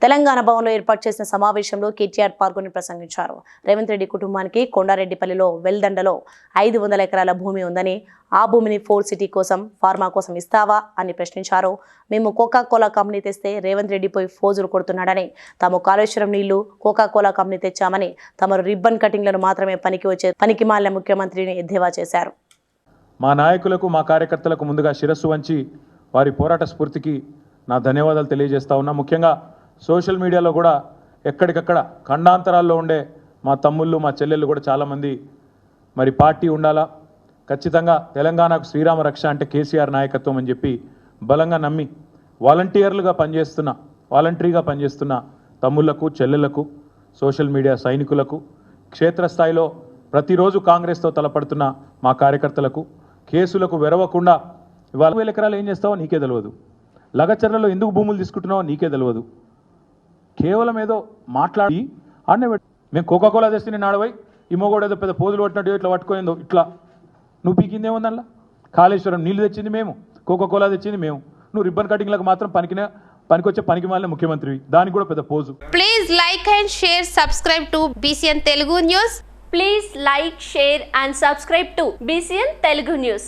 తెలంగాణ భవన్లో ఏర్పాటు చేసిన సమావేశంలో కేటీఆర్ పాల్గొని ప్రసంగించారు. రేవంత్ రెడ్డి కుటుంబానికి కొండారెడ్డిపల్లిలో వెల్దండలో 500 ఎకరాల భూమి ఉందని, ఆ భూమిని 4 సిటీ కోసం, ఫార్మా కోసం ఇస్తావా అని ప్రశ్నించారు. మేము కోకా-కోలా కంపెనీ తెస్తే రేవంత్ రెడ్డి పోయి ఫోజులు కొడుతున్నాడని, తాము కాళేశ్వరం నీళ్లు కోకా-కోలా కంపెనీ తెచ్చామని, తమరు రిబ్బన్ కటింగ్లను మాత్రమే పనికి వచ్చే పనికిమాలిన ముఖ్యమంత్రిని ఎద్దేవా చేశారు. మా నాయకులకు, మా కార్యకర్తలకు ముందుగా శిరస్సు వంచి వారి పోరాట స్ఫూర్తికి నా ధన్యవాదాలు తెలియజేస్తా ఉన్నా. ముఖ్యంగా సోషల్ మీడియాలో కూడా ఎక్కడికక్కడ ఖండాంతరాల్లో ఉండే మా తమ్ముళ్ళు, మా చెల్లెళ్ళు కూడా చాలామంది మరి పార్టీ ఉండాలా, ఖచ్చితంగా తెలంగాణకు శ్రీరామ రక్ష అంటే కేసీఆర్ నాయకత్వం అని చెప్పి బలంగా నమ్మి వాలంటీర్గా పనిచేస్తున్న తమ్ముళ్లకు, చెల్లెళ్లకు, సోషల్ మీడియా సైనికులకు, క్షేత్రస్థాయిలో ప్రతిరోజు కాంగ్రెస్తో తలపడుతున్న మా కార్యకర్తలకు, కేసులకు వెరవకుండా ఇవాళ 1000 ఎకరాలు ఏం చేస్తావో నీకే తెలియదు, లగచర్లలో ఎందుకు భూములు తీసుకుంటున్నావో నీకే తెలియదు, కేవలం ఏదో మాట్లాడి ఆడనే మేము కోకా-కోలా తెస్తే నేను ఆడవై ఈ మొగోడు ఏదో పెద్ద పోజులు పట్టినట్టు ఇట్లా పట్టుకునేదో ఇట్లా నువ్వు పీకిందేముందల్లా. కాళేశ్వరం నీళ్లు తెచ్చింది మేము, కోకా-కోలా తెచ్చింది మేము, నువ్వు రిబ్బన్ కటింగ్లకు మాత్రం పనికొచ్చే పనికి మాలిన ముఖ్యమంత్రి, దానికి కూడా పెద్ద pose. Please like and share, subscribe to BCN Telugu News. Please like, share and subscribe to BCN Telugu News.